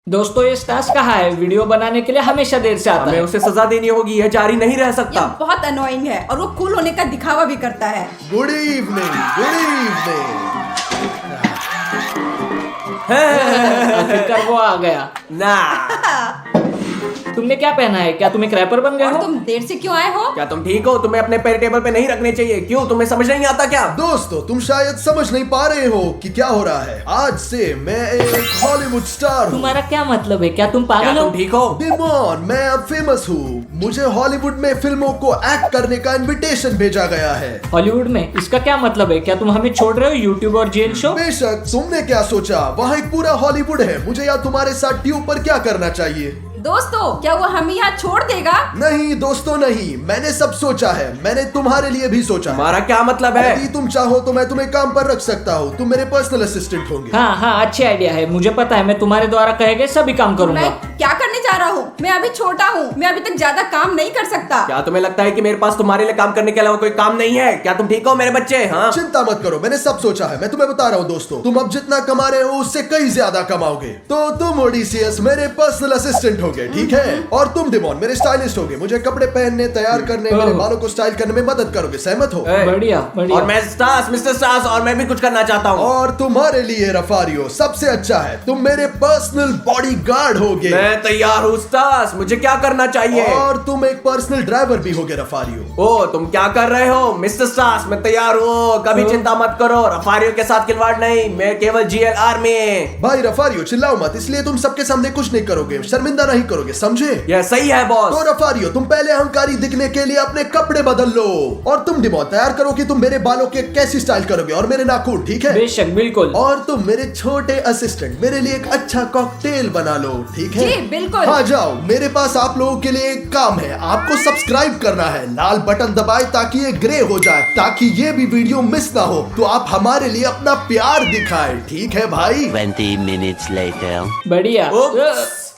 दोस्तों ये स्टास कहाँ है? वीडियो बनाने के लिए हमेशा देर से आता हमें है। उसे सजा देनी होगी, यह जारी नहीं रह ये सकता। बहुत अनोइंग है और वो कूल होने का दिखावा भी करता है। Good evening, good evening. आखिरकार वो आ गया। ना, तुमने क्या पहना है? क्या तुम एक रैपर बन गए और हो? तुम देर से क्यों आए हो? क्या तुम ठीक हो? तुम्हें अपने पैर टेबल पे नहीं रखने चाहिए। क्यों, तुम्हें समझ नहीं आता क्या? दोस्तों, तुम शायद समझ नहीं पा रहे हो कि क्या हो रहा है। आज से मैं एक हॉलीवुड स्टार हूँ। तुम्हारा क्या मतलब है? क्या तुम क्या पागल हो? तुम ठीक हो? डिमोन, मैं अब फेमस हूँ। मुझे हॉलीवुड में फिल्मों को एक्ट करने का इनविटेशन भेजा गया है। हॉलीवुड में? इसका क्या मतलब है? क्या तुम हमें छोड़ रहे हो यूट्यूब और जेल शो? बेशक, तुमने क्या सोचा? वहाँ एक पूरा हॉलीवुड है। मुझे या तुम्हारे साथ ट्यूब पर क्या करना चाहिए? दोस्तों, क्या वो हमें यहाँ छोड़ देगा? नहीं दोस्तों, नहीं। मैंने सब सोचा है। मैंने तुम्हारे लिए भी सोचा है। हमारा क्या मतलब है? यदि तुम चाहो तो मैं तुम्हें काम पर रख सकता हूँ। तुम मेरे पर्सनल असिस्टेंट होंगे। हाँ हाँ, अच्छी आइडिया है। मुझे पता है, मैं तुम्हारे द्वारा कहे गए सभी काम करूंगा। मैं क्या करने जा रहा हूँ? मैं अभी छोटा हूँ, मैं अभी तक ज्यादा काम नहीं कर सकता। क्या तुम्हें लगता है कि मेरे पास तुम्हारे लिए काम करने के अलावा कोई काम नहीं है? क्या तुम ठीक हो मेरे बच्चे? हाँ, चिंता मत करो, मैंने सब सोचा है। मैं तुम्हें बता रहा हूँ दोस्तों, तुम अब जितना कमा रहे हो उससे कई ज्यादा कमाओगे। तो तुम ओडिसियस मेरे पर्सनल असिस्टेंट होगे, ठीक है? और तुम डिमोन मेरे स्टाइलिस्ट होगे। मुझे कपड़े पहनने, तैयार करने, मेरे बालों को स्टाइल करने में मदद करोगे। सहमत हो? ए, बढ़िया बढ़िया। और मैं स्टास, मिस्टर स्टास, और मैं भी कुछ करना चाहता हूँ। और तुम्हारे लिए रफारियो सबसे अच्छा है। तुम मेरे पर्सनल बॉडीगार्ड होगे। मैं तैयार हूँ स्टास, मुझे क्या करना चाहिए? और तुम एक पर्सनल ड्राइवर भी होगे रफारियो। ओ, तुम क्या कर रहे हो मिस्टर स्टास? मैं तैयार हूँ, कभी चिंता मत करो। रफारियो के साथ खिलवाड़ नहीं, मैं केवल GLR में। भाई रफारियो, चिल्लाओ मत, इसलिए तुम सबके सामने कुछ नहीं करोगे, शर्मिंदा नहीं करोगे, समझे? यह सही है बॉस। तो रफारियो, तुम पहले अहंकारी दिखने के लिए अपने कपड़े बदल लो। और तुम डिमोन तैयार करो कि तुम मेरे बालों के कैसी स्टाइल करोगे और मेरे नाखून, ठीक है? बेशक, बिल्कुल। और तुम मेरे छोटे असिस्टेंट मेरे लिए एक अच्छा कॉकटेल बना लो, ठीक है? जी, बिल्कुल। हाँ जाओ, मेरे पास आप लोगों के लिए एक काम है। आपको सब्सक्राइब करना है। लाल बटन दबाए ताकि ये ग्रे हो जाए, ताकि ये भी वीडियो मिस ना हो। तो आप हमारे लिए अपना प्यार दिखाएं, ठीक है भाई? 20 minutes later. बढ़िया।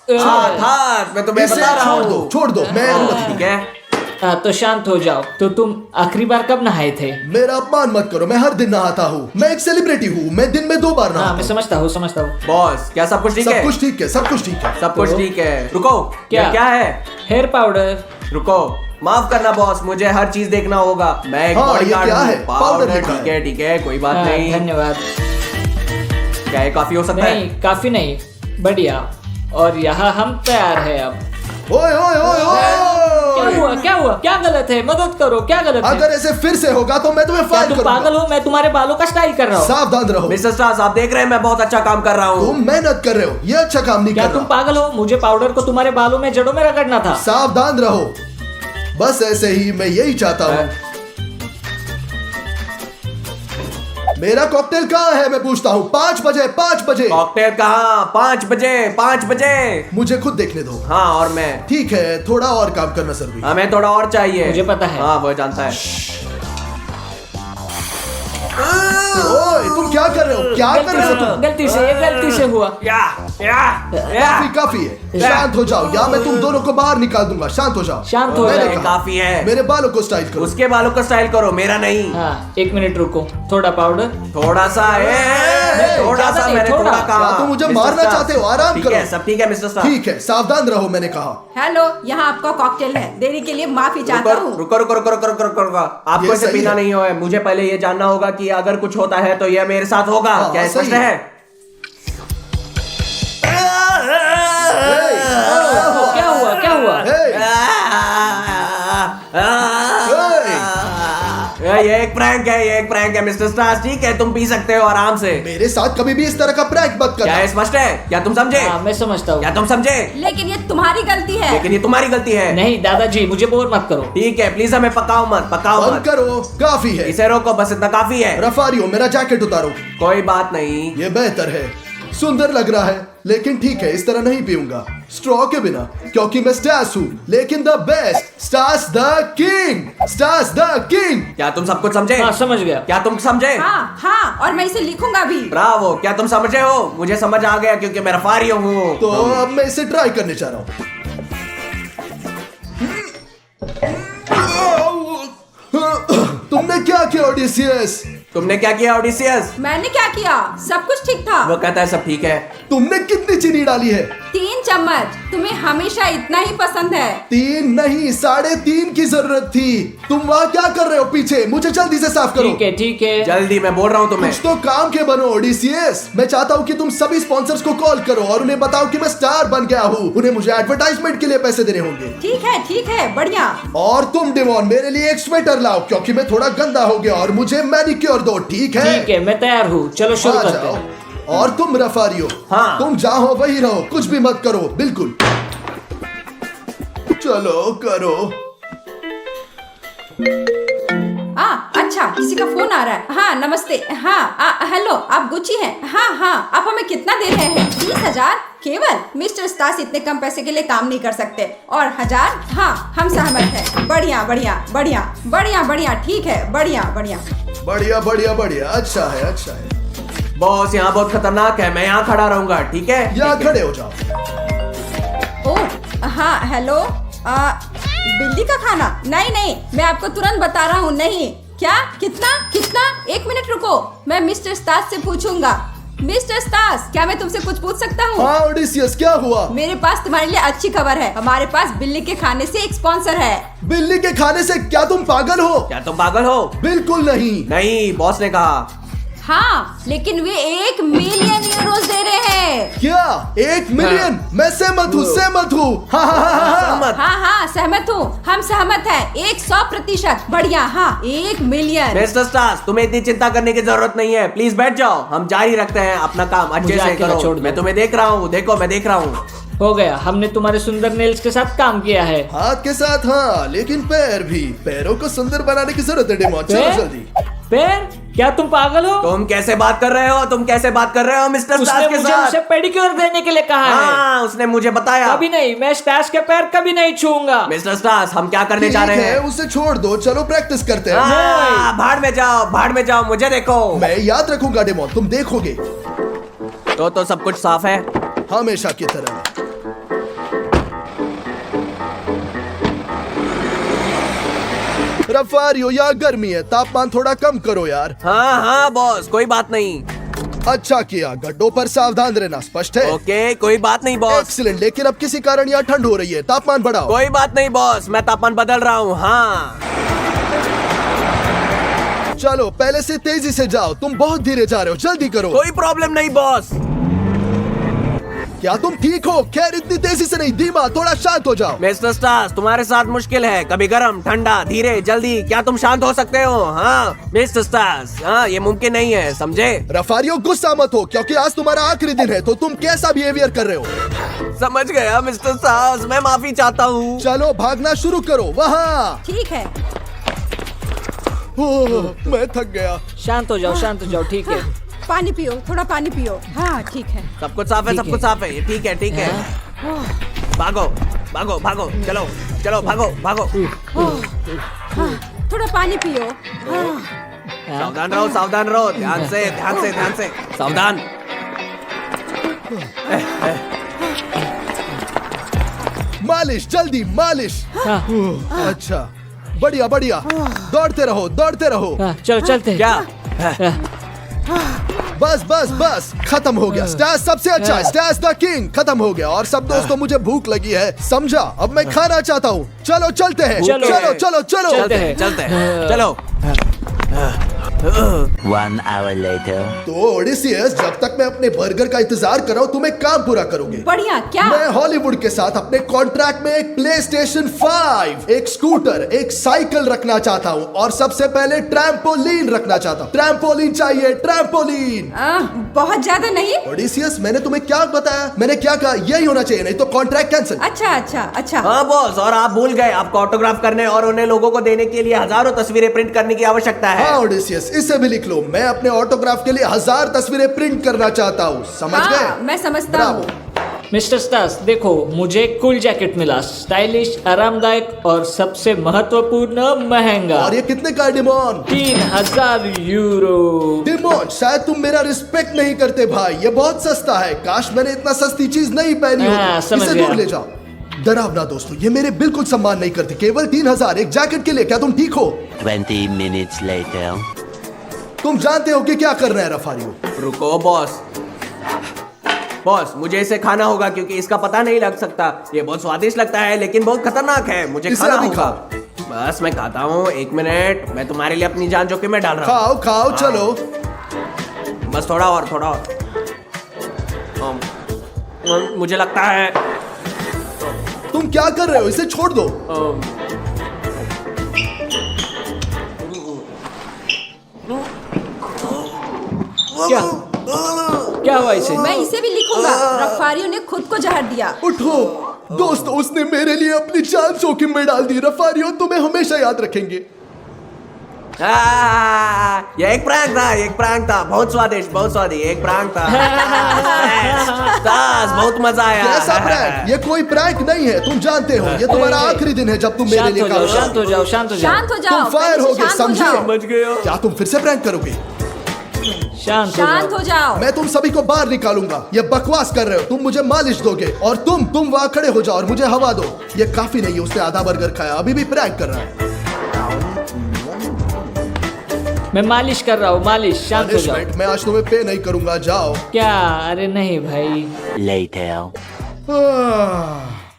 हाँ, मैं तुम्हें इसे बता रहा छोड़ दो, हूँ। छोड़ दो, मैं अनुमति ठीक है। तो शांत हो जाओ। तो तुम आखिरी बार कब नहाए थे? मेरा अपमान मत करो, मैं हर दिन नहाता हूँ। मैं एक सेलिब्रिटी हूँ, मैं दिन में 2 बार हाँ, नहाता मैं हूँ। समझता हूँ समझता हूँ। बॉस, क्या सब कुछ ठीक सब है? कुछ ठीक है, सब कुछ ठीक है। सब कुछ तो- ठीक है। रुको, क्या? क्या है? Hair powder. रुको, माफ करना बॉस, मुझे हर चीज देखना होगा। मैं एक हाँ, ये बॉडीगार्ड क्या हूँ। है? पाउडर लिखा है। ठीक है, ठीक है, कोई बात हाँ, नहीं। धन्यवाद। क्या ये काफी हो सकता है? नहीं, काफी नहीं। बढ़िया। और यहाँ हम तैयार है अब। ओए ओए ओए क्या हुआ? ओए! क्या हुआ? क्या गलत है? मदद करो, क्या गलत है? अगर ऐसे फिर से होगा तो मैं तुम्हें क्या फायर तुम करूंगा। पागल हो? मैं तुम्हारे बालों का स्टाइल कर रहा हूँ। सावधान रहो। मिस्टर स्टार्स, आप देख रहे हैं मैं बहुत अच्छा काम कर रहा हूँ। तुम मेहनत कर रहे हो, ये अच्छा काम नहीं क्या कर तुम रहा। पागल हो? मुझे पाउडर को तुम्हारे बालों में, जड़ों में रगड़ना था। सावधान रहो। बस ऐसे ही, मैं यही चाहता हूँ। मेरा कॉकटेल कहाँ है मैं पूछता हूँ? 5 बजे, 5 बजे। कॉकटेल कहाँ? 5 बजे, 5 बजे। मुझे खुद देखने दो। हाँ, और मैं। ठीक है, थोड़ा और काम करना जरूरी है। हमें थोड़ा और चाहिए। मुझे पता है। हाँ, वो जानता है। ओए, तुम क्या कर रहे हो? क्या कर रहे हो तुम? गलती से, ये गलती से हुआ। काफी काफी है, शांत हो जाओ या मैं तुम दोनों को बाहर निकाल दूंगा। शांत हो जाओ। शांत हो मैंने जाओ। कहा, काफी है। मेरे बालों को स्टाइल करो। उसके बालों का स्टाइल करो, मेरा नहीं। हाँ, 1 मिनट रुको। थोड़ा पाउडर। थोड़ा सा है, थोड़ा ज्यादा सा नहीं, मैंने थोड़ा। थोड़ा कहा। क्या तुम मुझे मिस्टर मारना स्टार्स, चाहते हो? आराम ठीक करो। है, सब ठीक है मिस्टर स्टार्स। ठीक है, सावधान रहो, मैंने कहा। हेलो, यहाँ आपका कॉकटेल है। देरी के लिए माफी चाहता रुको हूँ। रुको रुको रुको रुको रुको रुको रुको। आपको ये इसे सही पीना है। नहीं हो। मुझे पहले ये जानना होगा कि अगर कुछ होता है तो यह मेरे साथ होगा। हाँ, क्या सही स्पष्ट है। है? क्या हुआ? क्या हुआ? ये एक प्रैंक है, ये एक प्रैंक है मिस्टर स्टार्स। ठीक है, तुम पी सकते हो आराम से। मेरे साथ कभी भी इस तरह का प्रैंक मत क्या करना। ये स्पष्ट है? क्या तुम समझे? हाँ, मैं समझता हूँ। क्या तुम समझे? लेकिन ये तुम्हारी गलती है। लेकिन ये तुम्हारी गलती है। नहीं दादाजी, मुझे बोर मत करो। ठीक है, प्लीज हमें पकाओ मत, पकाओ बंद मत। करो, काफी है। इसे रोको, बस इतना काफी है। रफारियो, मेरा जैकेट उतारो। कोई बात नहीं। ये बेहतर है, सुंदर लग रहा है, लेकिन ठीक है, इस तरह नहीं पीऊंगा स्ट्रॉ के बिना, क्योंकि मैं स्टास हूँ, लेकिन the best, Stas the king, Stas the king. क्या तुम सब कुछ समझे? हाँ, समझ गया। क्या तुम समझे? हाँ हाँ, और मैं इसे लिखूंगा भी। ब्रावो, क्या तुम समझे हो? मुझे समझ आ गया क्योंकि मैं रफारियो हूँ। तो अब मैं इसे ट्राई करने जा रहा हूँ। तुमने क्या किया ओडिसियस? तुमने क्या किया ओडिसियस? मैंने क्या किया? सब कुछ ठीक था। वो कहता है सब ठीक है। तुमने कितनी चीनी डाली है? 3 चम्मच। तुम्हें हमेशा इतना ही पसंद है। 3 नहीं 3.5 की जरूरत थी। तुम वहाँ क्या कर रहे हो पीछे? मुझे जल्दी से साफ करो। ठीक है जल्दी, मैं बोल रहा हूँ तुम्हें। कुछ तो काम के बनो ओडिसियस। मैं चाहता हूँ कि तुम सभी स्पॉन्सर्स को कॉल करो और उन्हें बताओ कि मैं स्टार बन गया हूँ। उन्हें मुझे एडवर्टाइजमेंट के लिए पैसे देने होंगे। ठीक है, बढ़िया। और तुम डिमोन मेरे लिए एक स्वेटर लाओ क्योंकि मैं थोड़ा गंदा हो गया और मुझे मैनिक्योर दो। ठीक है मैं तैयार हूँ, चलो शुरू आ करते जाओ। हैं। और तुम रफारियो, हाँ। तुम जहाँ हो वही रहो, कुछ भी मत करो। बिल्कुल। चलो करो। अच्छा, किसी का फोन आ रहा है। हाँ, नमस्ते। हाँ, हेलो, आप गुच्ची हैं? हाँ, आप हमें कितना दे रहे हैं? 30,000 केवल? मिस्टर स्टास इतने कम पैसे के लिए काम नहीं कर सकते। और 1000? हाँ, हम सहमत हैं। बढ़िया, ठीक है, बढ़िया। अच्छा है। बॉस, यहाँ बहुत खतरनाक है। मैं यहाँ खड़ा रहूंगा, ठीक है? यहाँ खड़े हो जाओ। ओह, हाँ, हेलो। बिल्ली का खाना? नहीं, मैं आपको तुरंत बता रहा हूँ। नहीं। क्या? कितना? 1 मिनट रुको, मैं मिस्टर स्टास से पूछूंगा। मिस्टर स्टास, क्या मैं तुमसे कुछ पूछ सकता हूँ? हाँ ओडिसियस, क्या हुआ? मेरे पास तुम्हारे लिए अच्छी खबर है। हमारे पास बिल्ली के खाने से एक स्पॉन्सर है। बिल्ली के खाने से? क्या तुम पागल हो? क्या तुम पागल हो? बिल्कुल नहीं, बॉस ने कहा। हाँ, लेकिन वे 1 मिलियन यूरोज दे रहे हैं। क्या 1 मिलियन? मैं सहमत हूँ। हाँ, सहमत हूँ। हम सहमत हैं। 100%। बढ़िया। हाँ, 1 मिलियन। मिस्टर स्टास, तुम्हें इतनी चिंता करने की जरूरत नहीं है। प्लीज बैठ जाओ, हम जारी रखते हैं अपना काम। अच्छे मुझे से अकेला करो। छोड़ दो। मैं तुम्हें देख रहा हूँ। देखो, मैं देख रहा हूँ। हो गया, हमने तुम्हारे सुंदर नेल्स के साथ काम किया है। हाथ के साथ हाँ, लेकिन पैर भी। पैरों को सुंदर बनाने की जरूरत है डेमो। चलो जल्दी। पैर? क्या तुम पागल हो? तुम कैसे बात कर रहे हो मिस्टर स्टास उसने के मुझे साथ? उसे पेडिक्योर देने के लिए कहा है। हाँ, उसने मुझे बताया। कभी नहीं, मैं स्टास के पैर कभी नहीं छूऊंगा। मिस्टर स्टास, हम क्या करने जा रहे ठीक है, हैं? उसे छोड़ दो। चलो प्रैक्टिस करते हैं। हाँ, भाड़ में जाओ, मुझे देखो। मैं याद रखूंगा डेमो, तुम देखोगे। तो सब कुछ साफ है? हमेशा की तरह। रफारियो, यहाँ गर्मी है, तापमान थोड़ा कम करो यार। हाँ बॉस, कोई बात नहीं। अच्छा किया। गड्ढों पर सावधान रहना। स्पष्ट है? ओके, कोई बात नहीं बॉस। एक्सीलेंट। लेकिन अब किसी कारण यहाँ ठंड हो रही है, तापमान बढ़ाओ। कोई बात नहीं बॉस, मैं तापमान बदल रहा हूँ। हाँ, चलो पहले से तेजी से जाओ। तुम बहुत धीरे जा रहे हो, जल्दी करो। कोई प्रॉब्लम नहीं बॉस। क्या तुम ठीक हो? खैर इतनी तेजी से नहीं, धीमा। थोड़ा शांत हो जाओ। मिस्टर स्टास, तुम्हारे साथ मुश्किल है। कभी गर्म, ठंडा, धीरे, जल्दी। क्या तुम शांत हो सकते हो? हाँ मिस्टर स्टास, हाँ, ये मुमकिन नहीं है, समझे? रफारियो, गुस्सा मत हो क्योंकि आज तुम्हारा आखिरी दिन है, तो तुम कैसा बिहेवियर कर रहे हो? समझ गया मिस्टर स्टास, मैं माफी चाहता हूँ। चलो भागना शुरू करो। वहाँ। ठीक है। ओह, मैं थक गया। शांत हो जाओ, ठीक है। पानी पियो, थोड़ा पानी पियो। हाँ, ठीक है। सब कुछ साफ है, सब कुछ साफ है। ये ठीक है। भागो, चलो, भागो। हाँ, थोड़ा पानी पियो। सावधान रहो। ध्यान से। सावधान। मालिश, जल्दी मालिश। अच्छा, बढ़िया। दौड़ते रहो। चलो चलते हैं। क्या? बस खत्म हो गया। स्टास सबसे अच्छा है। स्टास द किंग खत्म हो गया। और सब दोस्तों, मुझे भूख लगी है, समझा? अब मैं खाना चाहता हूँ। चलो चलते हैं। चलो। चलते हैं। चलो। 1 hour later. तो ओडिसियस, जब तक मैं अपने बर्गर का इंतजार कर रहा हूँ, तुम एक काम पूरा करोगे। बढ़िया। क्या? मैं हॉलीवुड के साथ अपने कॉन्ट्रैक्ट में एक PlayStation 5, एक स्कूटर, एक साइकिल रखना चाहता हूँ और सबसे पहले ट्रैम्पोलिन रखना चाहता हूँ। ट्रैम्पोलिन चाहिए, ट्रैम्पोलिन। बहुत ज्यादा नहीं। ओडिसियस, मैंने तुम्हें क्या बताया? मैंने क्या कहा? यही होना चाहिए, नहीं तो कॉन्ट्रैक्ट कैंसिल। अच्छा। हाँ बॉस, और आप भूल गए, आपको ऑटोग्राफ करने और उन्हें लोगों को देने के लिए हजारों तस्वीरें प्रिंट करने की आवश्यकता है। हाँ ओडिसियस, इसे भी लिख लो। मैं अपने ऑटोग्राफ के लिए 1000 तस्वीरें प्रिंट करना चाहता हूँ। समझ हाँ, गए? मैं समझता ब्रावो। हूँ। मिस्टर स्टास, देखो, मुझे एक कूल जैकेट मिला। स्टाइलिश, आरामदायक और सबसे महत्वपूर्ण, महंगा। और ये कितने का है डिमोन? 3000 यूरो। डिमोन, शायद तुम मेरा रिस्पेक्ट नहीं करते भाई। ये बहुत सस्ता है। काश मैंने इतना सस्ती चीज नहीं पहनी हाँ, होती। समझ इसे गया। दूर ले जाओ। डरावना दोस्तों, ये मेरे बिल्कुल सम्मान नहीं करते। केवल 3000 एक जैकेट के लिए। क्या तुम ठीक हो? 20 minutes later. तुम जानते हो कि क्या करना है रफारियो? रुको बॉस। बॉस मुझे इसे खाना होगा क्योंकि इसका पता नहीं लग सकता। ये बहुत स्वादिष्ट लगता है लेकिन बहुत खतरनाक है, मुझे इसे खाना अभी होगा। बस मैं खाता हूँ, 1 मिनट, मैं तुम्हारे लिए अपनी जान जोखिम में डाल रहा हूँ। खाओ खाओ चलो। बस थोड़ा और, थोड़ा और। मुझे लगता है तुम क्या कर रहे हो, इसे छोड़ दो। क्या क्या हुआ इसे? मैं इसे भी लिखूंगा। रफारियो ने खुद को जहर दिया। उठो दोस्त, उसने मेरे लिए अपनी जान जोखिम में डाल दी। रफारियो तुम्हें हमेशा याद रखेंगे। ये एक प्रैंक था, एक प्रैंक था, बहुत स्वादिष्ट, बहुत स्वादिष्ट, एक प्रैंक था। स्टास, बहुत मजा आया। कैसा प्रैंक? ये कोई प्रैंक नहीं है, तुम जानते हो। ये तुम्हारा आखिरी दिन है जब तुम मेरे शांत लिए हो जाओ, काम करो। शांत हो जाओ, शांत हो जाओ, शांत हो जाओ। तुम फायर पहले हो से गए, शांत हो समझे? जाओ। बच गया। क्या तुम फिर से प्रैंक करोगे? शांत हो शांत जाओ। हो जाओ। मैं तुम सभी को बाहर निकालूंगा। ये बकवास कर रहे हो। तुम मुझे मालिश दोगे और तुम वहां खड़े हो जाओ और मुझे हवा दो। ये काफी नहीं है, उसने आधा बर्गर खाया, अभी भी प्रैंक कर रहा है। मैं मालिश कर रहा हूँ, मालिश। शांत हो जाओ। पनिशमेंट मैं आज तुम्हें पे नहीं करूंगा, जाओ। क्या? अरे नहीं भाई। Later.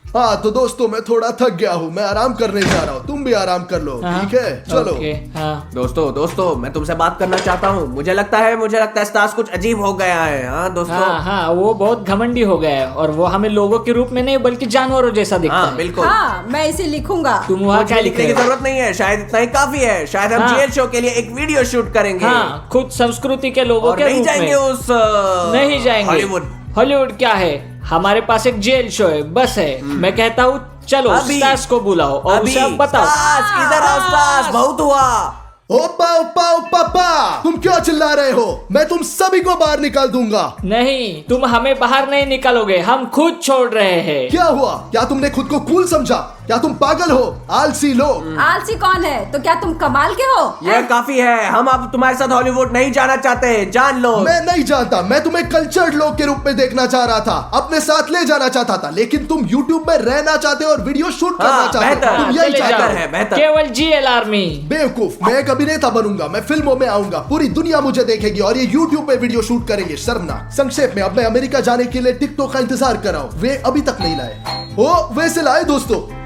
हाँ तो दोस्तों, मैं थोड़ा थक गया हूँ, मैं आराम करने जा रहा हूँ। तुम भी आराम कर लो, हाँ, ठीक है? चलो। ओके, हाँ। दोस्तों मैं तुमसे बात करना चाहता हूँ। मुझे लगता है स्टास कुछ अजीब हो गया है। हाँ दोस्तों। हाँ हाँ, वो बहुत घमंडी हो गया है और वो हमें लोगों के रूप में नहीं बल्कि जानवरों जैसा दिखता हाँ है। बिल्कुल। हाँ, मैं इसे लिखूंगा। तुम वहाँ मुझे क्या लिख लिखने रहे की हो? जरूरत नहीं है, शायद इतना ही काफी है। शायद हम हाँ। जेल शो के लिए एक वीडियो शूट करेंगे। हाँ, खुद संस्कृति के लोगों और के नहीं रूप जाएंगे में। उस नहीं जाएंगे। हॉलीवुड। हॉलीवुड क्या है? हमारे पास एक जेल शो है, बस है। मैं कहता हूँ चलो अभी- स्टार्स को बुलाओ और अभी उसे अब बताओ। स्टास, इधर आओ स्टास, बहुत हुआ। ओपा ओपा ओपा पा, तुम क्यों चिल्ला रहे हो? मैं तुम सभी को बाहर निकाल दूंगा। नहीं, तुम हमें बाहर नहीं निकालोगे, हम खुद छोड़ रहे हैं। क्या हुआ? क्या तुमने खुद को कूल समझा? क्या तुम पागल हो? आलसी लोग। आलसी कौन है? तो क्या तुम कमाल के हो? ये काफी है, हम अब तुम्हारे साथ हॉलीवुड नहीं जाना चाहते, जान लो। मैं नहीं जानता, मैं तुम्हें कल्चर्ड लोग के रूप में देखना चाह रहा था, अपने साथ ले जाना चाहता था, लेकिन तुम YouTube में रहना चाहते हो और वीडियो शूट करना हाँ, चाहते बेहतर। हो। तुम यही चले चाहते जाओ। हो। है, बेहतर। केवल GL आर्मी। बेवकूफ, मैं एक अभिनेता बनूंगा, मैं फिल्मों में आऊंगा, पूरी दुनिया मुझे देखेगी और ये YouTube पे वीडियो शूट करेंगे। शर्मनाक। संक्षेप में, अब मैं अमेरिका जाने के लिए टिकटॉक का इंतजार कर रहा हूँ। वे अभी तक नहीं लाए। ओ वैसे लाए दोस्तों।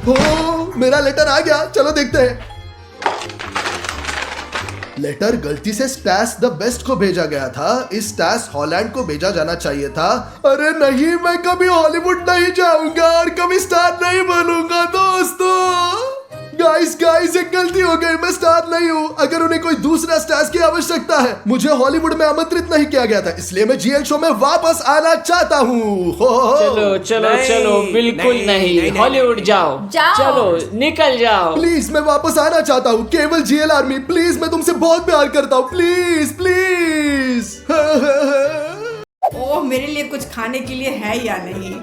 ओ मेरा लेटर आ गया, चलो देखते हैं। लेटर गलती से स्टैस द बेस्ट को भेजा गया था। इस स्टैस हॉलैंड को भेजा जाना चाहिए था। अरे नहीं, मैं कभी हॉलीवुड नहीं जाऊंगा और कभी स्टार नहीं बनूंगा दोस्तों। गाइस एक गलती हो गई, मैं स्टार नहीं हूँ। अगर उन्हें कोई दूसरा स्टार्स की आवश्यकता है, मुझे हॉलीवुड में आमंत्रित नहीं किया गया था, इसलिए मैं जीएल शो में वापस आना चाहता हूँ। चलो चलो नहीं, चलो, बिल्कुल नहीं, नहीं, नहीं, हॉलीवुड नहीं। जाओ। जाओ। चलो निकल जाओ। प्लीज मैं वापस आना चाहता हूँ, केवल जीएल आर्मी। प्लीज, मैं तुमसे बहुत प्यार करता हूँ, प्लीज प्लीज। ओह, मेरे लिए कुछ खाने के लिए है या नहीं?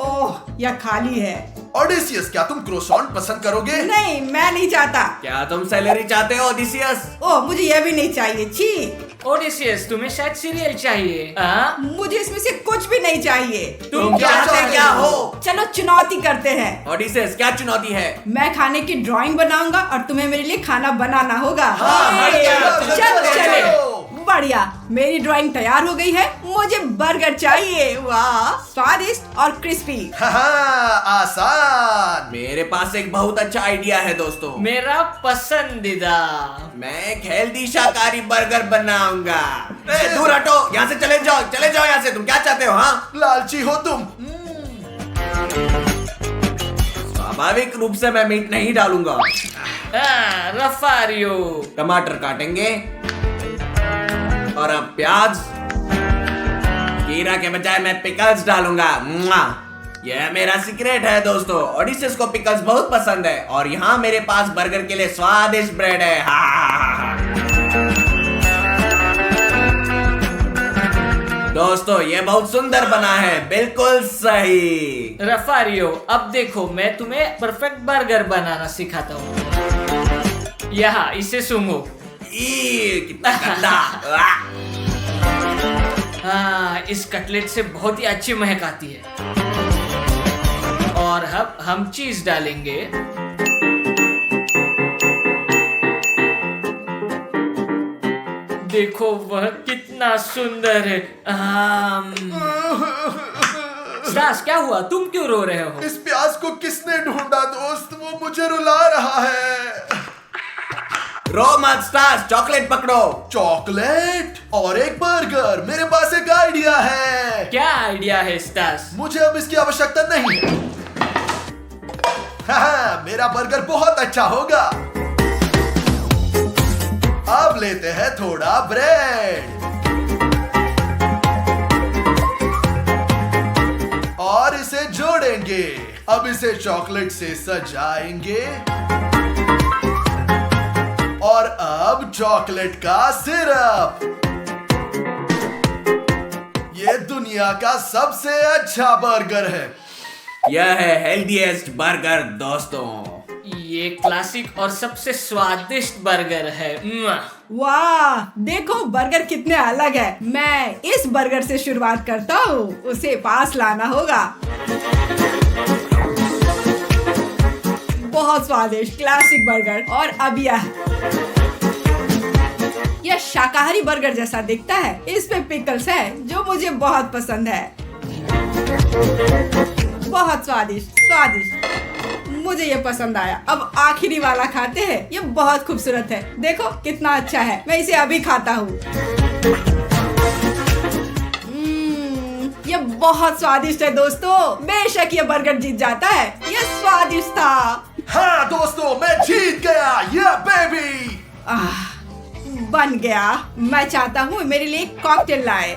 ओह, या खाली है? ओडेसियस, क्या तुम क्रोसॉन्ट पसंद करोगे? नहीं, मैं नहीं चाहता। क्या तुम सैलरी चाहते हो ओडिसियस? ओह, मुझे यह भी नहीं चाहिए। छी, ओडिसियस, तुम्हें शायद सीरियल चाहिए। हाँ? मुझे इसमें से कुछ भी नहीं चाहिए। तुम चाहते क्या हो? चलो चुनौती करते हैं। ओडिसियस, क्या चुनौती है? मैं खाने की ड्राइंग बनाऊंगा और तुम्हें मेरे लिए खाना बनाना होगा। बढ़िया, चल चले। बढ़िया, मेरी ड्राइंग तैयार हो गई है। मुझे बर्गर चाहिए। वाह, स्वादिष्ट और क्रिस्पी। आसान। मेरे पास एक बहुत अच्छा आइडिया है दोस्तों। मेरा पसंदीदा। मैं एक हेल्दी शाकाहारी बर्गर बनाऊंगा। दूर हटो, यहाँ से चले जाओ यहाँ से। तुम क्या चाहते हो? हाँ, लालची हो तुम। स्वाभाविक रूप से मैं मीट नहीं डालूंगा। हाँ, रफारियो। टमाटर काटेंगे और अब प्याज। खीरा के बजाय मैं पिकल्स डालूंगा। मुआ। यह मेरा सीक्रेट है दोस्तों। ओडिसियस को पिकल्स बहुत पसंद है और यहाँ मेरे पास बर्गर के लिए स्वादिष्ट ब्रेड है। हा, हा, हा, हा। दोस्तों, ये बहुत सुंदर बना है, बिल्कुल सही। रफारियो, अब देखो मैं तुम्हें परफेक्ट बर्गर बनाना सिखाता हूँ। यहाँ इसे सूंघो। कितना गंदा। हाँ, इस कटलेट से बहुत ही अच्छी महक आती है। और अब हम चीज डालेंगे। देखो वह कितना सुंदर है। स्टास, क्या हुआ? तुम क्यों रो रहे हो? इस प्याज को किसने ढूंढा दोस्त? वो मुझे रुला रहा है। रो मत स्टास, चॉकलेट पकड़ो। चॉकलेट और एक बर्गर। मेरे पास एक आइडिया है। क्या आइडिया है स्टास? मुझे अब इसकी आवश्यकता नहीं है। हाँ, मेरा बर्गर बहुत अच्छा होगा। अब लेते हैं थोड़ा ब्रेड और इसे जोड़ेंगे। अब इसे चॉकलेट से सजाएंगे और अब चॉकलेट का सिरप। ये दुनिया का सबसे अच्छा बर्गर है। यह है हेल्दीएस्ट बर्गर दोस्तों। ये क्लासिक और सबसे स्वादिष्ट बर्गर है। वाह, देखो बर्गर कितने अलग है। मैं इस बर्गर से शुरुआत करता हूँ, उसे पास लाना होगा। बहुत स्वादिष्ट क्लासिक बर्गर। और अब यह शाकाहारी बर्गर जैसा दिखता है। इस पे पिकल्स है जो मुझे बहुत पसंद है। बहुत स्वादिष्ट स्वादिष्ट, मुझे ये पसंद आया। अब आखिरी वाला खाते हैं। ये बहुत खूबसूरत है, देखो कितना अच्छा है। मैं इसे अभी खाता हूँ। ये बहुत स्वादिष्ट है दोस्तों। बेशक ये बर्गर जीत जाता है, ये स्वादिष्ट था। हाँ दोस्तों, मैं जीत गया। ये बेबी बन गया। मैं चाहता हूँ मेरे लिए कॉकटेल लाए।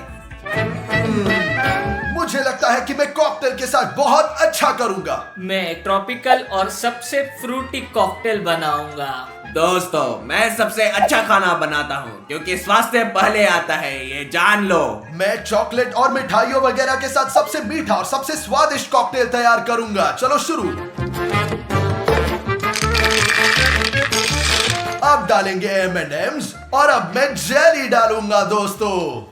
मुझे लगता है कि मैं कॉकटेल के साथ बहुत अच्छा करूंगा। मैं ट्रॉपिकल और सबसे फ्रूटी कॉकटेल बनाऊंगा। दोस्तों, मैं सबसे अच्छा खाना बनाता हूँ क्योंकि स्वास्थ्य पहले आता है, ये जान लो। मैं चॉकलेट और मिठाइयों वगैरह के साथ सबसे मीठा और सबसे स्वादिष्ट कॉकटेल तैयार करूंगा। चलो शुरू। अब डालेंगे M&M's और अब मैं जेली डालूंगा दोस्तों।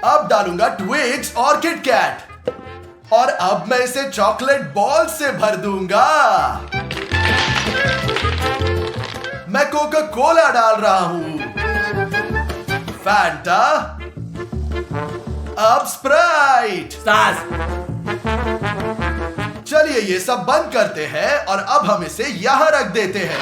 अब डालूंगा ट्विक्स और किटकैट और अब मैं इसे चॉकलेट बॉल से भर दूंगा। मैं कोका कोला डाल रहा हूं, फैंटा, अब स्प्राइट। स्टास, चलिए ये सब बंद करते हैं और अब हम इसे यहां रख देते हैं।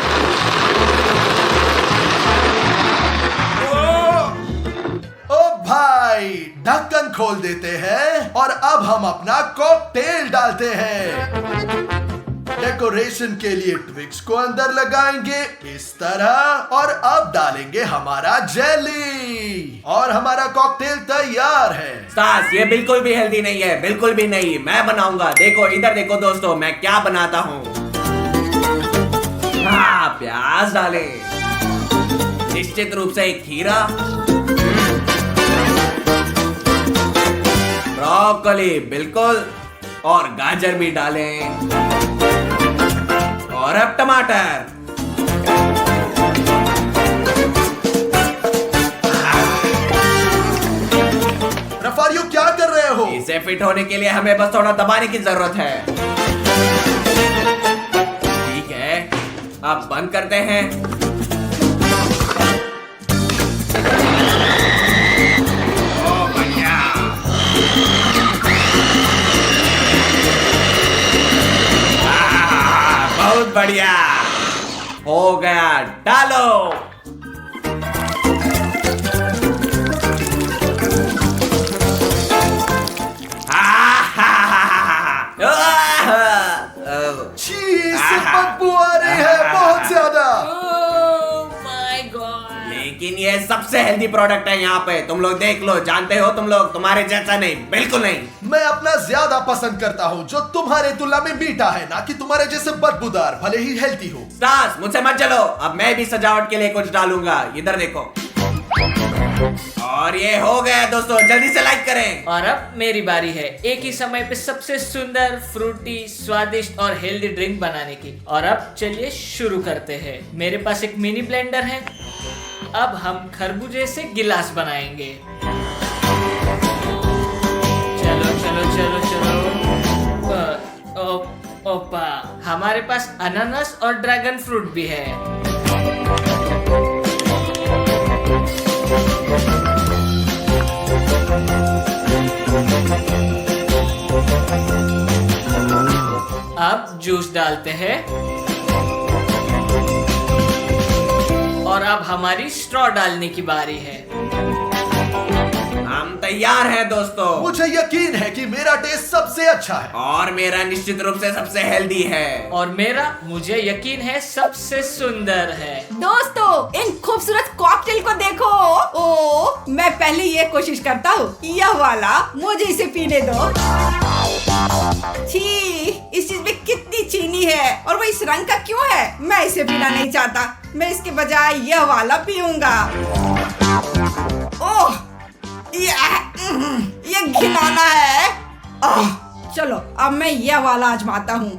ओ भाई, ढक्कन खोल देते हैं और अब हम अपना कॉकटेल डालते हैं। डेकोरेशन के लिए ट्विक्स को अंदर लगाएंगे इस तरह और अब डालेंगे हमारा जेली और हमारा कॉकटेल तैयार है। स्टास, ये बिल्कुल भी हेल्दी नहीं है, बिल्कुल भी नहीं। मैं बनाऊंगा। देखो इधर देखो दोस्तों, मैं क्या बनाता हूँ। हाँ, प्याज डाले, निश्चित रूप से एक खीरा, ब्रोकोली बिल्कुल, और गाजर भी डालें, और अब टमाटर। रफारियो, क्या कर रहे हो? इसे फिट होने के लिए हमें बस थोड़ा दबाने की जरूरत है। ठीक है, अब बंद करते हैं। ओ बढ़िया। बहुत बढ़िया हो गया। डालो। छी, इससे बदबू आ रही है बहुत ज्यादा। My God. लेकिन ये सबसे हेल्दी प्रोडक्ट है यहाँ पे। तुम लोग देख लो, जानते हो तुम लोग, तुम्हारे जैसा नहीं, बिल्कुल नहीं। मैं अपना ज्यादा पसंद करता हूँ जो तुम्हारे तुलना में मीठा है, ना कि तुम्हारे जैसे बदबूदार, भले ही हेल्दी हो। स्टास, मुझसे मत चलो। अब मैं भी सजावट के लिए कुछ डालूंगा। इधर देखो। और ये हो गया दोस्तों, जल्दी से लाइक करें। और अब मेरी बारी है एक ही समय पे सबसे सुंदर, फ्रूटी, स्वादिष्ट और हेल्दी ड्रिंक बनाने की। और अब चलिए शुरू करते हैं। मेरे पास एक मिनी ब्लेंडर है। अब हम खरबूजे से गिलास बनाएंगे। चलो चलो चलो चलो। ओपा, हमारे पास अनानास और ड्रैगन फ्रूट भी है। अब जूस डालते हैं और अब हमारी स्ट्रॉ डालने की बारी है। हम तैयार हैं दोस्तों। मुझे यकीन है कि मेरा टेस्ट सबसे अच्छा है। और मेरा निश्चित रूप से सबसे हेल्दी है। और मेरा, मुझे यकीन है, सबसे सुंदर है। दोस्तों इन खूबसूरत कॉकटेल को देखो। ओ, मैं पहले ये कोशिश करता हूँ, यह वाला मुझे इसे पीने दो। छी, इस चीज में कितनी चीनी है और वो इस रंग का क्यों है? मैं इसे पीना नहीं चाहता। मैं इसके बजाय यह वाला पीऊंगा। ओह, ये घिनौना है। चलो अब मैं यह वाला आजमाता हूँ।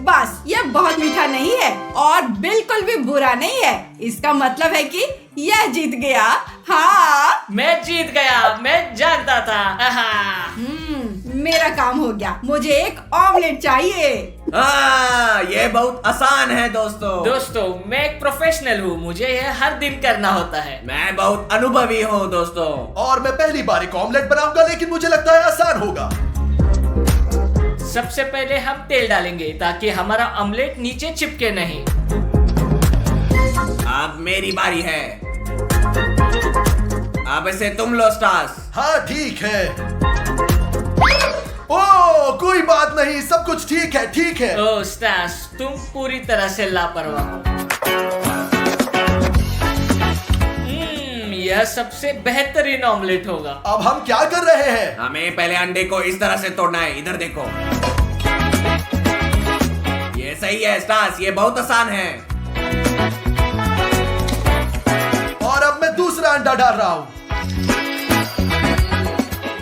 बस ये बहुत मीठा नहीं है और बिल्कुल भी बुरा नहीं है। इसका मतलब है कि यह जीत गया। हाँ, मैं जीत गया, मैं जानता था। आहा। मेरा काम हो गया। मुझे एक ऑमलेट चाहिए। ये बहुत आसान है दोस्तों। मैं एक प्रोफेशनल हूँ, मुझे यह हर दिन करना होता है। मैं बहुत अनुभवी हूँ दोस्तों। और मैं पहली बार एक ऑमलेट बनाऊंगा, लेकिन मुझे लगता है आसान होगा। सबसे पहले हम तेल डालेंगे ताकि हमारा ऑमलेट नीचे चिपके नहीं। अब मेरी बारी है। अब इसे तुम लो स्टार्स। हाँ ठीक है। ओ कोई बात नहीं, सब कुछ ठीक है, ठीक है। ओ स्टास, तुम पूरी तरह से लापरवाह हो। यह सबसे बेहतरीन ऑमलेट होगा। अब हम क्या कर रहे हैं? हमें पहले अंडे को इस तरह से तोड़ना है। इधर देखो, ये सही है स्टार्स, ये बहुत आसान है। और अब मैं दूसरा अंडा डाल रहा हूँ।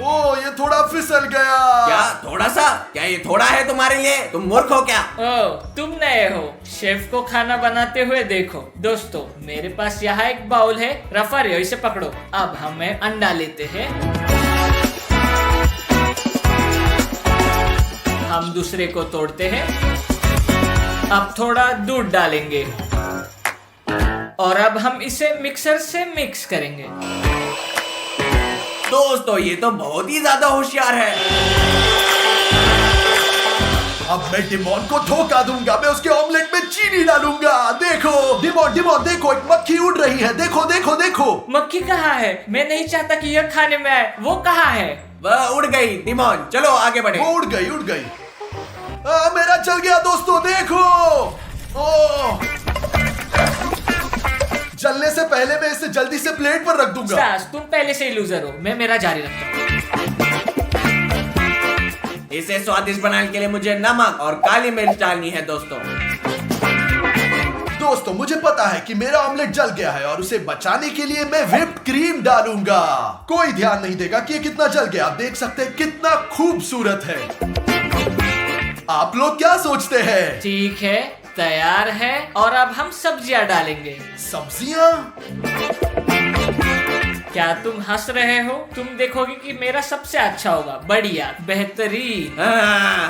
ओ ये थोड़ा फिसल गया। क्या थोड़ा सा? क्या ये थोड़ा है तुम्हारे लिए? तुम मूर्ख हो क्या? ओ, तुम नए हो, शेफ को खाना बनाते हुए देखो। दोस्तों मेरे पास यहाँ एक बाउल है, रफारियो इसे पकड़ो। अब हमें अंडा लेते हैं, हम दूसरे को तोड़ते हैं। अब थोड़ा दूध डालेंगे और अब हम इसे मिक्सर से मिक्स करेंगे। दोस्तों ये तो बहुत ही ज्यादा होशियार है। अब मैं डिमोन को धोखा दूंगा। मैं उसके ऑमलेट में चीनी डालूंगा। देखो डिमोन, डिमोन देखो, एक मक्खी उड़ रही है। देखो देखो देखो। मक्खी कहाँ है? मैं नहीं चाहता कि यह खाने में आए। वो कहाँ है? वह उड़ गई। डिमोन चलो आगे बढ़े। वो उड़ गई, उड़ गई। मेरा चल गया दोस्तों, देखो। ओ चलने से पहले मैं इसे जल्दी से प्लेट पर रख दूंगा। स्टास, तुम पहले से ही लूजर हो। मैं मेरा जारी रखता हूँ। इसे स्वादिष्ट बनाने के लिए मुझे नमक और काली मिर्च डालनी है दोस्तों। दोस्तों मुझे पता है कि मेरा ऑमलेट जल गया है और उसे बचाने के लिए मैं व्हिप्ड क्रीम डालूंगा। कोई ध्यान नहीं देगा कि ये कितना जल गया। आप देख सकते हैं कितना खूबसूरत है। आप लोग क्या सोचते हैं? ठीक है, तैयार है। और अब हम सब्जियां डालेंगे। सब्जियां? क्या तुम हंस रहे हो? तुम देखोगे कि मेरा सबसे अच्छा होगा। बढ़िया, बेहतरीन।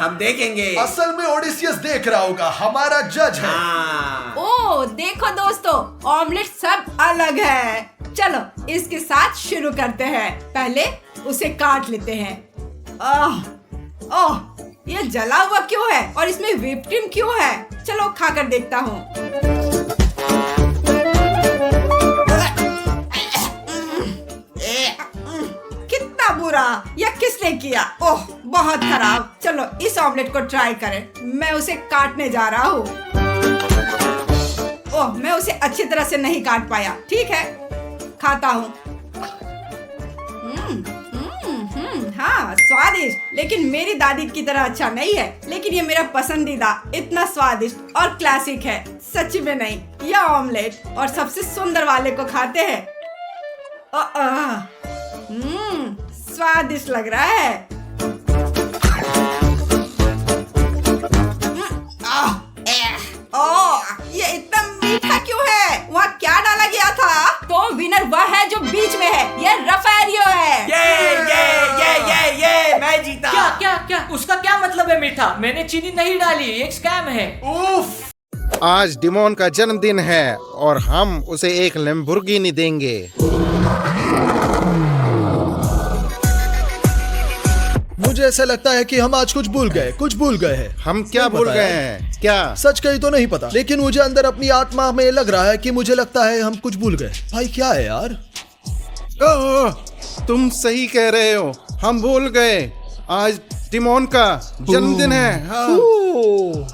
हम देखेंगे। असल में ओडिसियस देख रहा होगा, हमारा जज है। ओ देखो दोस्तों, ऑमलेट सब अलग है। चलो इसके साथ शुरू करते हैं। पहले उसे काट लेते हैं। ओह, ये जला हुआ क्यों है और इसमें व्हिप्ड क्रीम क्यों है? चलो खाकर देखता हूँ। कितना बुरा! यह किसने किया? ओह बहुत खराब। चलो इस ऑमलेट को ट्राई करें। मैं उसे काटने जा रहा हूँ। ओह, मैं उसे अच्छी तरह से नहीं काट पाया। ठीक है, खाता हूँ। हाँ स्वादिष्ट, लेकिन मेरी दादी की तरह अच्छा नहीं है। लेकिन ये मेरा पसंदीदा, इतना स्वादिष्ट और क्लासिक है। सच में नहीं, यह ऑमलेट और सबसे सुंदर वाले को खाते हैं। स्वादिष्ट लग रहा है। ये इतना मीठा क्यों है? वहाँ क्या डाला गया था? तो विनर वह है जो बीच में है। ये रफारियो है। ये मैं जीता। क्या? उसका क्या मतलब है मीठा? मैंने चीनी नहीं डाली, ये एक स्कैम है। उफ। आज डिमोन का जन्मदिन है और हम उसे एक लैम्बोर्गिनी देंगे। मुझे ऐसा लगता है कि हम आज कुछ भूल गए हैं। हम क्या नहीं भूल पता गए यार। हैं? क्या? सच कही तो नहीं पता, लेकिन मुझे अंदर अपनी आत्मा में लग रहा है कि मुझे लगता है हम कुछ भूल गए। भाई क्या है यार? ओह, तुम सही कह रहे हो, हम भूल गए। आज डिमोन का जन्मदिन है। हाँ।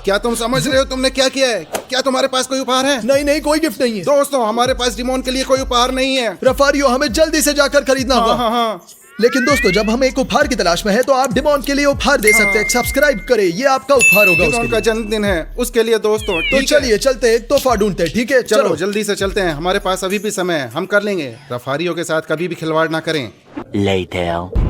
क्या तुम समझ रहे हो तुमने क्या किया है? क्या तुम्हारे पास कोई उपहार है? नहीं, कोई गिफ्ट नहीं है दोस्तों, हमारे पास डिमोन के लिए कोई उपहार नहीं है। रफारियो, हमें जल्दी से जाकर खरीदना होगा। हाँ। लेकिन दोस्तों, जब हम एक उपहार की तलाश में हैं, तो आप डिमोन के लिए उपहार दे सकते हैं। सब्सक्राइब करें, ये आपका उपहार होगा उसके डिमोन का लिए। जन्मदिन है, उसके लिए दोस्तों। तो ठीक है? चलिए चलते हैं, एक तोहफा ढूंढते हैं। ठीक है, चलो जल्दी से चलते हैं, हमारे पास अभी भी समय है, हम कर लेंगे। रफारियों के साथ कभी भी खिलवाड़ ना करें। Later.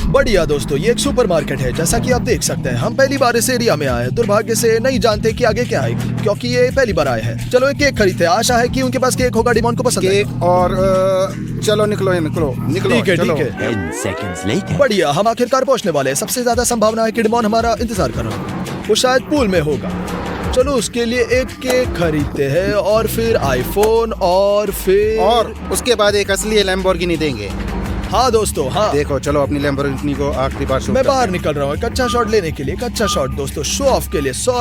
बढ़िया दोस्तों, ये एक सुपरमार्केट है। जैसा कि आप देख सकते हैं, हम पहली बार इस एरिया में आए हैं। दुर्भाग्य से नहीं जानते कि आगे क्या है, क्योंकि ये पहली बार आए हैं। चलो एक केक खरीदते हैं। आशा है कि उनके पास केक होगा, डिमोन को पसंद आएगा। केक और चलो निकलो। ठीक है, चलो। ठीक है। 10 seconds later. बढ़िया, हम आखिरकार पहुंचने वाले हैं। सबसे ज्यादा संभावना है कि डिमोन हमारा इंतजार कर रहा है। वो शायद पूल में होगा। चलो उसके लिए एक केक खरीदते हैं, और फिर आईफोन, और फिर और उसके बाद एक असली लैम्बोर्गिनी देंगे। हाँ दोस्तों, हाँ। देखो, चलो अपनी लैम्बोर्गिनी को आखिरी बार शूट मैं करते बाहर हैं। निकल रहा हूँ एक अच्छा शॉट लेने के लिए। एक अच्छा शॉट दोस्तों, शो ऑफ के लिए। शो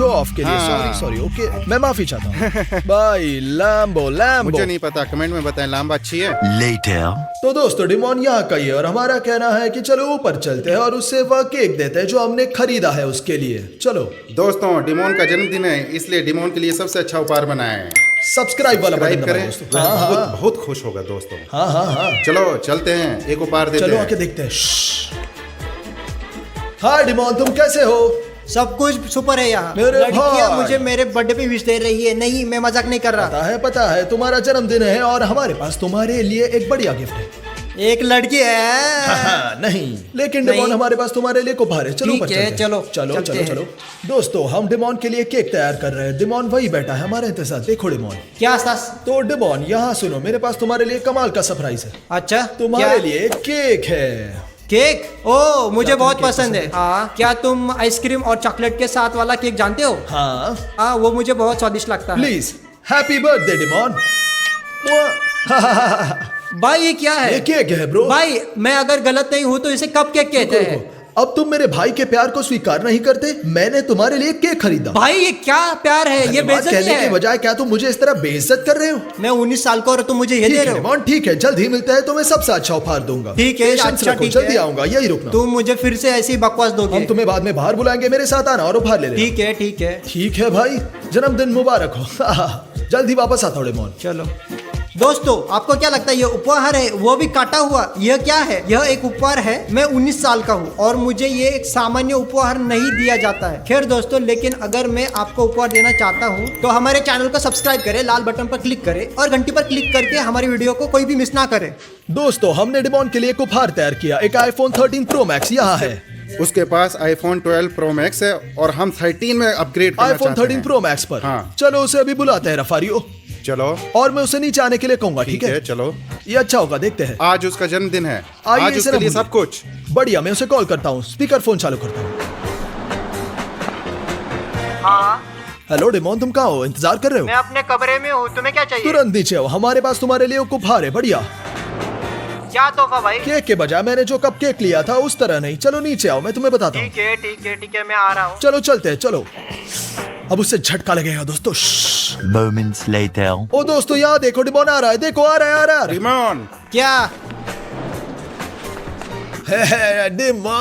ऑफ के लिए। हाँ। सॉरी। ओके, मैं माफी चाहता हूँ। Bye Lambo. मुझे नहीं पता, कमेंट में बताएं लांबा अच्छी है। Later. तो दोस्तों, डिमोन यहाँ का ही है, और हमारा कहना है कि चलो ऊपर चलते हैं और उससे वह केक देते हैं जो हमने खरीदा है उसके लिए। चलो, दोस्तों, डिमोन का जन्मदिन है, इसलिए डिमोन के लिए सबसे अच्छा उपहार बनाए हैं। सब्सक्राइब वाला बटन सब्सक्राइब दबाएं करें, दोस्तों। हाँ, बहुत हाँ, बहुत खुश होगा दोस्तों। हाँ। चलो चलते हैं, एक उपहार देते चलो हैं। आके देखते हैं। हाय डिमोन, तुम कैसे हो? सब कुछ सुपर है यहाँ। मेरे लड़कियाँ भाई। मुझे मेरे बर्थडे पे विश दे रही है। नहीं, मैं मजाक नहीं कर रहा। पता है तुम्हारा जन्मदिन है, और हमारे पास तुम्हारे लिए एक बढ़िया गिफ्ट है। एक लड़की है। नहीं, लेकिन नहीं। डिमोन, हमारे पास तुम्हारे लिए उपहार है। चलो ठीक ऊपर है, चलते हैं। चलो, चलो चलते चलो हैं। चलो दोस्तों, हम डिमोन के लिए केक तैयार कर रहे हैं। डिमोन वही बैठा है हमारे इंतजार। देखो डिमोन। क्या सास? तो डिमोन, यहाँ सुनो, मेरे पास तुम्हारे लिए कमाल का सरप्राइज है। अच्छा, तुम्हारे क्या? लिए केक है। केक? ओ, मुझे क्या बहुत तुम्हें केक पसंद है। हाँ, क्या तुम आइसक्रीम और चॉकलेट के साथ वाला केक जानते हो? हाँ, वो मुझे बहुत स्वादिष्ट लगता है। Please happy birthday demon. भाई ये क्या है? ये केक है ब्रो। भाई, मैं अगर गलत नहीं हूँ तो इसे कप केक कहते हैं। अब तुम मेरे भाई के प्यार को स्वीकार नहीं करते। मैंने तुम्हारे लिए केक खरीदा। भाई ये क्या प्यार है? ये धन्यवाद बेइज्जती कहने के है। बजाय क्या तुम मुझे इस तरह बेइज्जत कर रहे हो? मैं 19 साल का और तुम मुझे ये ठीक दे है रहे हो। डिमोन, ठीक है, जल्द ही मिलते हैं। तुम्हें सबसे अच्छा उपहार दूंगा। ठीक है, Patience अच्छा, रखो, ठीक जल्दी है। आऊंगा, यही रुकना। तुम मुझे फिर से ऐसी बकवास दोगे? हम तुम्हें बाद में बाहर बुलाएंगे, मेरे साथ आना और उपहार ले लेना। ठीक है, ठीक है। ठीक है भाई, जन्मदिन मुबारक हो। जल्दी वापस आता हूँ डिमोन। चलो दोस्तों, आपको क्या लगता है ये उपहार है, वो भी काटा हुआ? यह क्या है? यह एक उपहार है। मैं 19 साल का हूँ और मुझे ये एक सामान्य उपहार नहीं दिया जाता है। खैर दोस्तों, लेकिन अगर मैं आपको उपहार देना चाहता हूँ तो हमारे चैनल को सब्सक्राइब करें, लाल बटन पर क्लिक करें और घंटी पर क्लिक करके हमारी वीडियो को कोई भी मिस ना करे। दोस्तों, हमने डिमोन के लिए एक उपहार तैयार किया। एक आईफोन 13 प्रो मैक्स यहाँ है। उसके पास आईफोन 12 प्रो मैक्स है और हम 13 में अपग्रेड करना आईफोन चाहते 13 हैं। प्रो मैक्स पर। हाँ। चलो उसे अभी बुलाते हैं रफारियो, चलो और मैं उसे नीचे आने के लिए कहूंगा। ठीक है, चलो। ये अच्छा होगा, देखते हैं। आज उसका जन्मदिन है, आइए, आज इसे उसके ना लिए भूलिए। सब कुछ। बढ़िया, मैं उसे कॉल करता हूँ। स्पीकर फोन चालू करता हूँ। हाँ, हेलो डिमोन, तुम कहाँ हो? इंतजार कर रहे मैं हो? अपने कमरे में हूँ। तुम्हें क्या चाहिए? तुरंत नीचे आओ, हमारे पास तुम्हारे लिए एक उपहार है। बढ़िया। क्या तोहफा भाई? केक के बजाय मैंने जो कप केक लिया था उस तरह नहीं। चलो नीचे आओ, मैं तुम्हें बताता हूँ। ठीक है, ठीक है, ठीक है, मैं आ रहा हूँ। चलो चलते हैं, चलो। अब उससे झटका लगेगा दोस्तों। Moments later. ओ दोस्तों, यहाँ देखो, डिमोन आ रहा है। देखो, आ रहा है। डिमोन, क्या? डिमोन,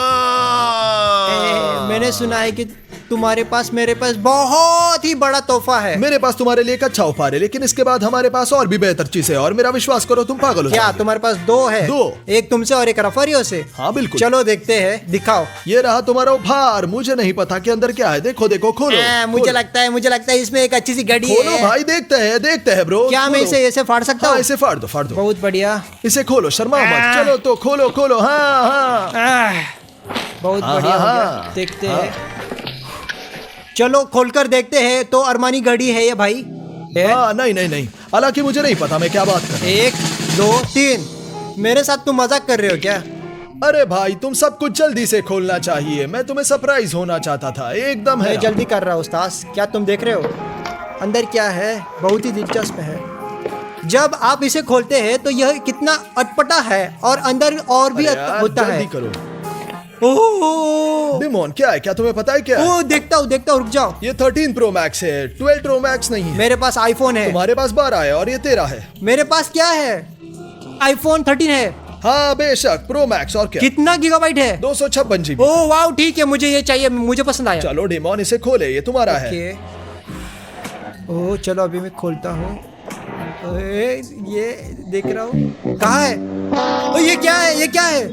मैंने सुना है कि तुम्हारे पास मेरे पास बहुत ही बड़ा तोहफा है। मेरे पास तुम्हारे लिए एक अच्छा उपहार है, लेकिन इसके बाद हमारे पास और भी बेहतर चीज है, और मेरा विश्वास करो, तुम पागल हो क्या जाओगे। तुम्हारे पास दो है? दो। एक तुमसे और एक रफारियो से। हाँ बिल्कुल। चलो देखते हैं, दिखाओ। ये रहा तुम्हारा उपहार। मुझे नहीं पता कि अंदर क्या है। देखो देखो, खोलो। मुझे लगता है इसमें एक अच्छी सी घड़ी खोलो है। भाई, देखते हैं ब्रो। क्या मैं खोलो। इसे ऐसे फाड़ सकता हाँ, हूँ? इसे फाड़ दो। बहुत बढ़िया। इसे खोलो, शर्मा मत। चलो तो खोलो। हाँ। बहुत हाँ, बढ़िया हो हाँ, गया। हाँ। देखते हाँ। हैं। चलो खोलकर देखते हैं। तो अरमानी घड़ी है ये भाई। हाँ, नहीं। हालांकि मुझे नहीं पता मैं क्या बात कर रहा 1 2 3। मेरे साथ तुम मजाक कर रहे हो क्या? हूँ। अरे भाई, तुम सब कुछ जल्दी से खोलना चाहिए। मैं तुम्हें सरप्राइज होना चाहता था। एकदम है। मैं जल्दी कर रहा हूँ उस्ताद। क्या तुम देख रहे हो? अंदर क्या है, बहुत ही दिलचस्प है। जब आप इसे खोलते हैं तो यह कितना अटपटा है और अंदर और भी अरे यार, होता है। जल्दी करो। ओह डिमोन क्या है, क्या तुम्हें पता है क्या है? ओह, देखता हूँ रुक जाओ। ये 13 प्रो मैक्स है, 12 प्रो मैक्स नहीं है। मेरे पास आईफोन है। तुम्हारे पास 12 है और ये 13 है। मेरे पास क्या है, आईफोन 13 है। हाँ बेशक, प्रो मैक्स और क्या। कितना गीगाबाइट है? 256 GB। ओह वाह, ठीक है, मुझे ये चाहिए, मुझे पसंद आया। चलो डिमोन इसे खोले, ये तुम्हारा है। ओके। ओह चलो अभी मैं खोलता हूँ। ये देख रहा हूँ, कहाँ है? ओह ये क्या है, ये क्या है?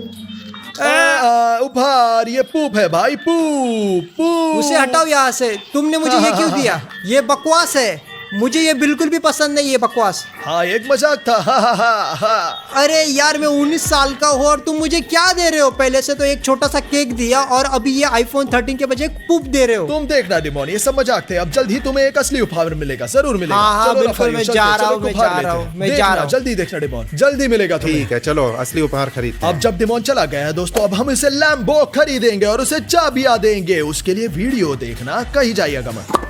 उपहार, ये पूप है भाई, पूप। उसे हटाओ यहाँ से। तुमने मुझे ये क्यों दिया? ये बकवास है, मुझे ये बिल्कुल भी पसंद नहीं, ये बकवास। हाँ एक मजाक था। हा। अरे यार, मैं 19 साल का हूँ और तुम मुझे क्या दे रहे हो? पहले से तो एक छोटा सा केक दिया और अभी ये आईफोन 13 के बजाय पूप दे रहे हो। तुम देखना डिमोन, ये सब मजाक थे। अब जल्द ही तुम्हें एक असली उपहार मिलेगा, जरूर मिलेगा। हाँ, चलो बिल्कुल, रफारियो, मैं चलते, जा रहा चलो हूँ, मैं उपहार जा रहा लेते हूँ, हैं। मैं जा देखना, रहा हूँ। जल्दी देखना डिमोन, जल्दी मिलेगा तुम्हें। ठीक है, चलो असली उपहार खरीदते अब हैं। जब डिमोन चला गया है दोस्तों, अब हम इसे लैम्बो खरीदेंगे और उसे चाबियां देंगे। उसके लिए वीडियो देखना, कहीं जाइएगा मत।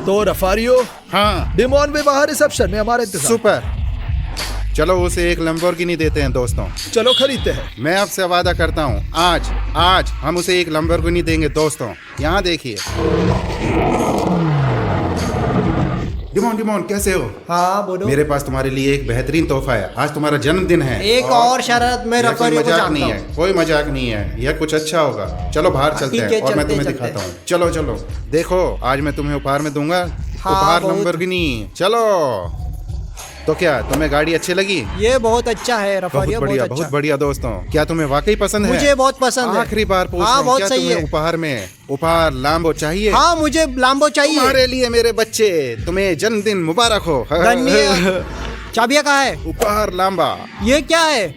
तो रफारियो, हाँ डिमोन भी बाहर रिसेप्शन में हमारे इंतजार। सुपर। चलो उसे एक लंबोर्गिनी देते हैं दोस्तों। चलो खरीदते हैं। मैं आपसे वादा करता हूँ, आज हम उसे एक लंबोर्गिनी देंगे दोस्तों। यहाँ देखिए। डिमोन कैसे हो? हाँ बोलो। मेरे पास तुम्हारे लिए एक बेहतरीन तोहफा है। आज तुम्हारा जन्मदिन है। एक और शरत, मैं यह कोई रफारियो को मजाक जानता नहीं हूँ। है, कोई मजाक नहीं है, यह कुछ अच्छा होगा। चलो बाहर चलते ठीक हैं है, और मैं चलते, तुम्हें चलते। दिखाता हूँ। चलो देखो, आज मैं तुम्हें उपहार में दूंगा। हाँ, उपहार बहुत। लंबोर्गिनी। चलो तो क्या तुम्हें गाड़ी अच्छी लगी? ये बहुत अच्छा है बहुत रफारियो, बढ़िया, बहुत बहुत अच्छा। बढ़िया दोस्तों। क्या तुम्हें वाकई पसंद है? मुझे बहुत पसंद है। आखिरी बार पूछ रहा हाँ, हूँ, बहुत क्या सही तुम्हें है। उपहार में उपहार लाम्बो चाहिए? हाँ, मुझे लाम्बो चाहिए। तुम्हारे लिए मेरे बच्चे, तुम्हें जन्मदिन मुबारक हो। धन्यवाद। चाबियाँ कहाँ है? उपहार लाम्बा। ये क्या है?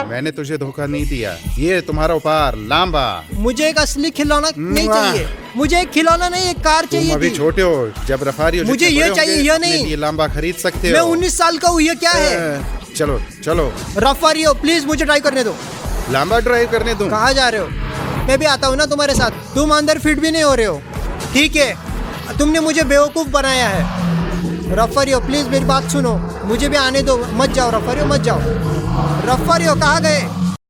मैंने तुझे धोखा नहीं दिया, ये तुम्हारा उपहार लाम्बा। मुझे एक असली खिलौना नहीं चाहिए। मुझे एक खिलौना नहीं, एक कार तुम चाहिए अभी थी। छोटे हो, जब रफारियो मुझे जितने ये बड़े चाहिए, होंगे, ये अपने नहीं। लिए लाम्बा खरीद सकते मैं हो। 19 साल का हूँ, ये क्या है? चलो रफारियो प्लीज मुझे ट्राई करने दो। लाम्बा ड्राइव करने दूं? कहाँ जा रहे हो? मैं भी आता हूँ ना तुम्हारे साथ। तुम अंदर फिट भी नहीं हो रहे हो। ठीक है, तुमने मुझे बेवकूफ बनाया है। रफारियो प्लीज मेरी बात सुनो, मुझे भी आने दो। मत जाओ रफारियो, मत जाओ। रफारियो कहाँ गए?